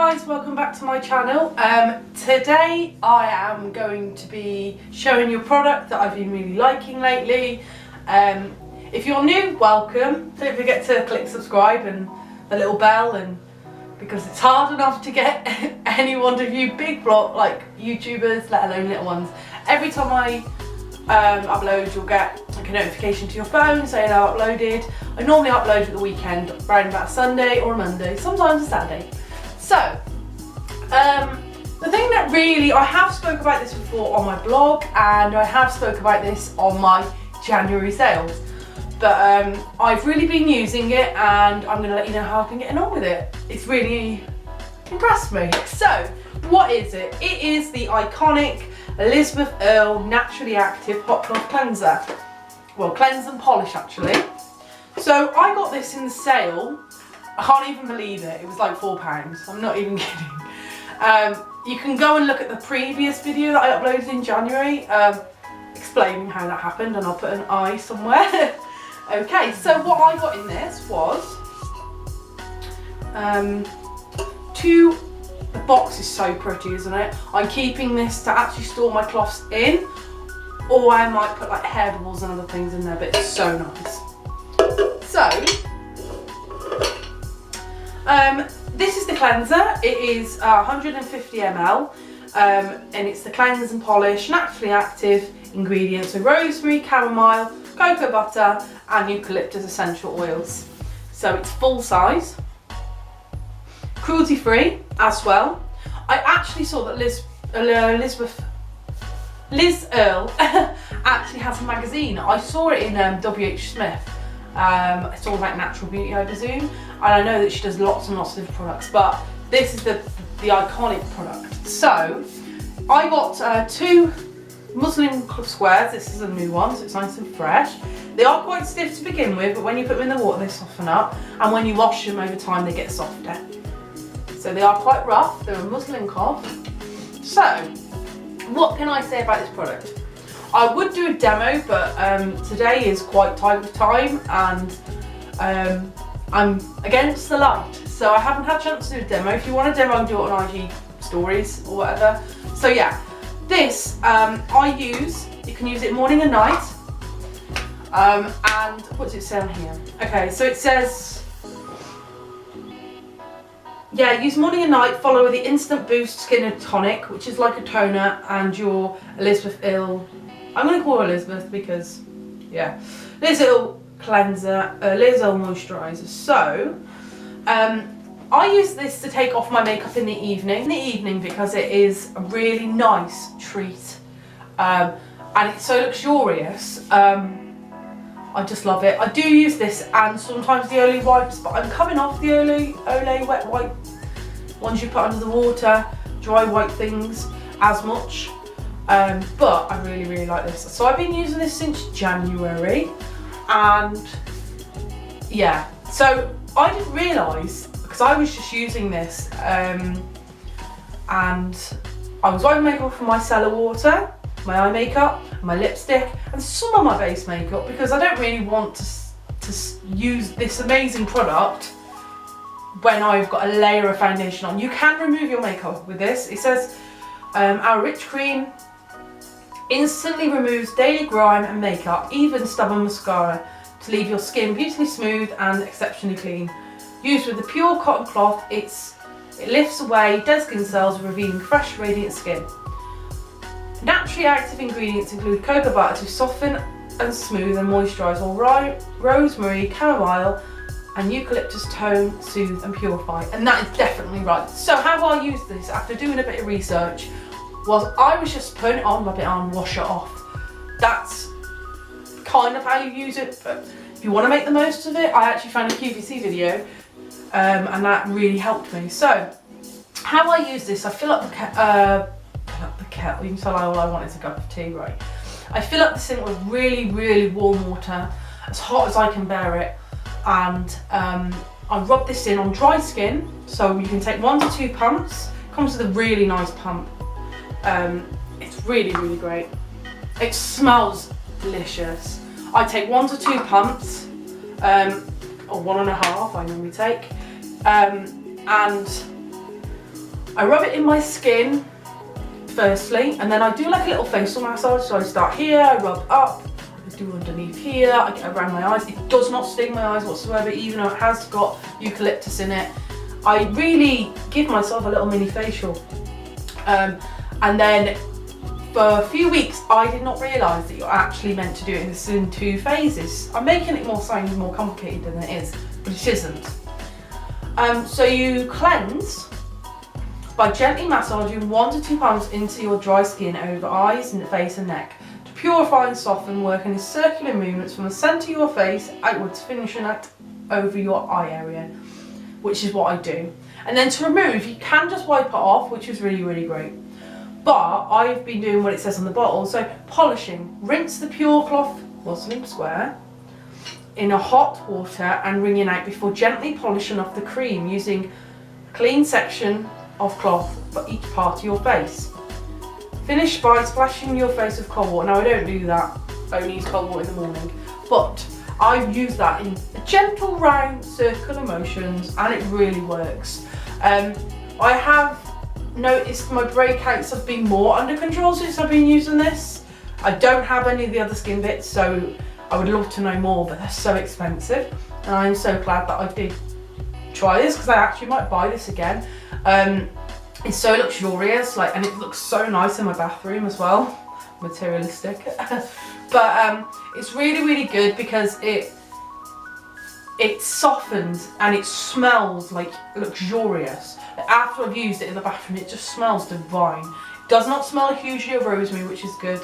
guys, welcome back to my channel. Today I am going to be showing you a product that I've been really liking lately. If you're new, welcome. Don't forget to click subscribe and the little bell, and because it's hard enough to get anyone to view big vlog like YouTubers, let alone little ones. Every time I upload, you'll get like a notification to your phone saying I've uploaded. I normally upload at the weekend, around about a Sunday or a Monday, sometimes a Saturday. So, the thing that really, I have spoke about this before on my blog, and I have spoke about this on my January sales, but I've really been using it, and I'm going to let you know how I've been getting on with it. It's really impressed me. So, what is it? It is the iconic Elizabeth Earle Naturally Active Hot Cloth Cleanser. Well, cleanse and polish actually. So I got this in the sale. I can't even believe it. It was like £4. I'm not even kidding. You can go and look at the previous video that I uploaded in January, explaining how that happened, and I'll put an I somewhere. Okay, so what I got in this was the box is so pretty, isn't it? I'm keeping this to actually store my cloths in, or I might put like hair balls and other things in there, but it's so nice. So, this is the cleanser. It is 150 ml, and it's the cleanse and polish, naturally active ingredients of rosemary, chamomile, cocoa butter, and eucalyptus essential oils. So it's full size, cruelty free as well. I actually saw that Liz Earle actually has a magazine. I saw it in WH Smith. It's all about natural beauty, I presume, and I know that she does lots and lots of different products, but this is the iconic product. So I got 2 muslin squares. This is a new one, so it's nice and fresh. They are quite stiff to begin with, but when you put them in the water they soften up, and when you wash them over time they get softer. So they are quite rough. They're a muslin cloth. So what can I say about this product? I would do a demo, but today is quite tight with time, and I'm against the light, so I haven't had a chance to do a demo. If you want a demo, I'll do it on IG stories or whatever. So yeah, this I use. You can use it morning and night. And what does it say on here? Okay, so it says, yeah, use morning and night, follow with the Instant Boost Skin and Tonic, which is like a toner, and your Elizabeth Earle, I'm going to call her Elizabeth because, yeah, Liz Earle cleanser, Liz Earle moisturiser. So, I use this to take off my makeup in the evening because it is a really nice treat, and it's so luxurious. I just love it. I do use this and sometimes the Olay wipes, but I'm coming off the Olay wet wipe ones you put under the water, dry wipe things as much. But I really like this. So I've been using this since January, and yeah. So I didn't realise, because I was just using this, and I was wiping makeup from my cellar water, my eye makeup, my lipstick, and some of my base makeup, because I don't really want to use this amazing product when I've got a layer of foundation on. You can remove your makeup with this. It says our rich cream instantly removes daily grime and makeup, even stubborn mascara, to leave your skin beautifully smooth and exceptionally clean. Used with the pure cotton cloth, it lifts away dead skin cells, revealing fresh, radiant skin. Naturally active ingredients include cocoa butter to soften and smooth and moisturise, while rosemary, chamomile and eucalyptus tone, soothe and purify. And that is definitely right. So how I use this after doing a bit of research was I was just putting it on, rub it on, wash it off. That's kind of how you use it, but if you want to make the most of it, I actually found a QVC video and that really helped me. So how I use this, I fill up the kettle. You can tell all I want is a cup of tea, right? I fill up the sink with really warm water, as hot as I can bear it, and I rub this in on dry skin. So you can take 1 to 2 pumps. Comes with a really nice pump. It's really great. It smells delicious. I take 1 to 2 pumps, or 1.5 I normally take, and I rub it in my skin firstly, and then I do like a little facial massage. So I start here, I rub up, I do underneath here, I get around my eyes. It does not sting my eyes whatsoever, even though it has got eucalyptus in it. I really give myself a little mini facial. And then for a few weeks, I did not realise that you're actually meant to do this in 2 phases. I'm making it sound more complicated than it is, but it isn't. So you cleanse by gently massaging 1 to 2 pounds into your dry skin over eyes and face and neck to purify and soften, working in circular movements from the centre of your face outwards, finishing it over your eye area, which is what I do. And then to remove, you can just wipe it off, which is really, really great. But I've been doing what it says on the bottle, so polishing. Rinse the pure cloth porcelain square in a hot water and wringing out before gently polishing off the cream using a clean section of cloth for each part of your face. Finish by splashing your face with cold water. Now I don't do that, I only use cold water in the morning, but I use that in gentle round circular motions and it really works. I have noticed my breakouts have been more under control since I've been using this. I don't have any of the other skin bits, so I would love to know more, but they're so expensive. And I'm so glad that I did try this, because I actually might buy this again. It's so luxurious, and it looks so nice in my bathroom as well. Materialistic. But it's really, really good because it softens and it smells like luxurious. After I've used it in the bathroom, it just smells divine. It does not smell hugely of rosemary, which is good.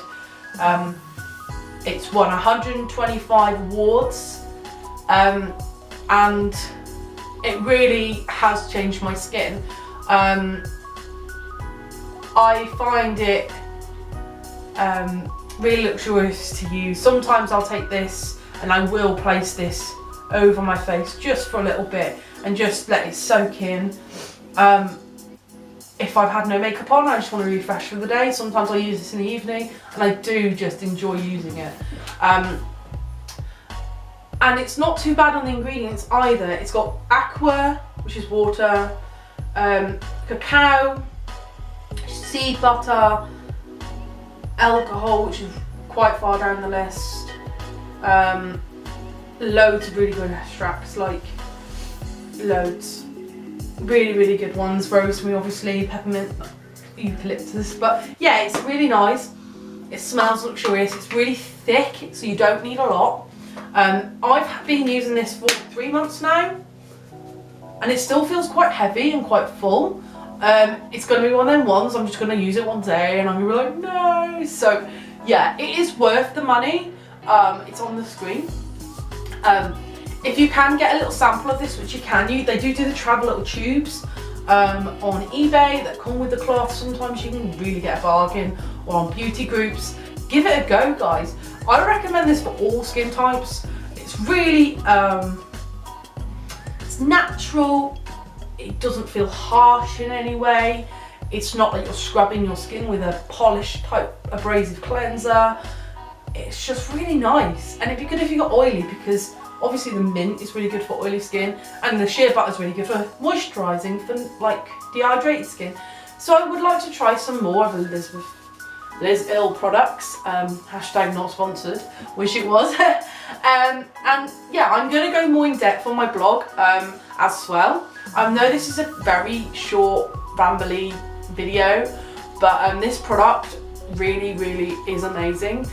It's won 125 awards, and it really has changed my skin. I find it really luxurious to use. Sometimes I'll take this and I will place this over my face just for a little bit and just let it soak in. If I've had no makeup on, I just want to refresh for the day. Sometimes I use this in the evening and I do just enjoy using it. And it's not too bad on the ingredients either. It's got aqua, which is water, cacao, seed butter, alcohol, which is quite far down the list, loads of really good extracts, loads. Really, really good ones. Rosemary, obviously, peppermint, eucalyptus. But yeah, it's really nice. It smells luxurious. It's really thick, so you don't need a lot. I've been using this for 3 months now, and it still feels quite heavy and quite full. It's going to be one of them ones I'm just going to use it one day and I'm going to be like, no. So yeah, it is worth the money. It's on the screen. If you can get a little sample of this, which you can, they do the travel little tubes on eBay that come with the cloth. Sometimes you can really get a bargain, or on beauty groups. Give it a go, guys. I recommend this for all skin types. It's really, it's natural. It doesn't feel harsh in any way. It's not like you're scrubbing your skin with a polished type abrasive cleanser. It's just really nice. And it'd be good if you got oily, because obviously the mint is really good for oily skin, and the shea butter is really good for moisturising for dehydrated skin. So I would like to try some more of Liz Earle products. Hashtag not sponsored. Wish it was. And yeah, I'm going to go more in depth on my blog as well. I know this is a very short, rambly video, but this product really, really is amazing.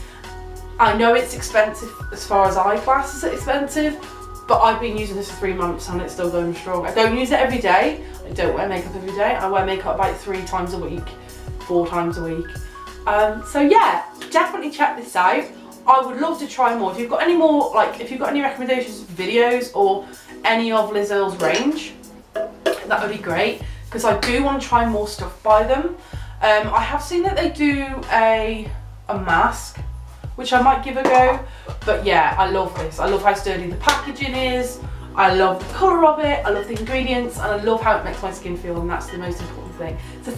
I know it's expensive as far as I class as expensive, but I've been using this for 3 months and it's still going strong. I don't use it every day. I don't wear makeup every day. I wear makeup about 3 times a week, 4 times a week. So yeah, definitely check this out. I would love to try more. If you've got any more, if you've got any recommendations of videos or any of Liz Earle's range, that would be great, because I do want to try more stuff by them. I have seen that they do a mask, which I might give a go. But yeah, I love this. I love how sturdy the packaging is. I love the colour of it. I love the ingredients, and I love how it makes my skin feel, and that's the most important thing. So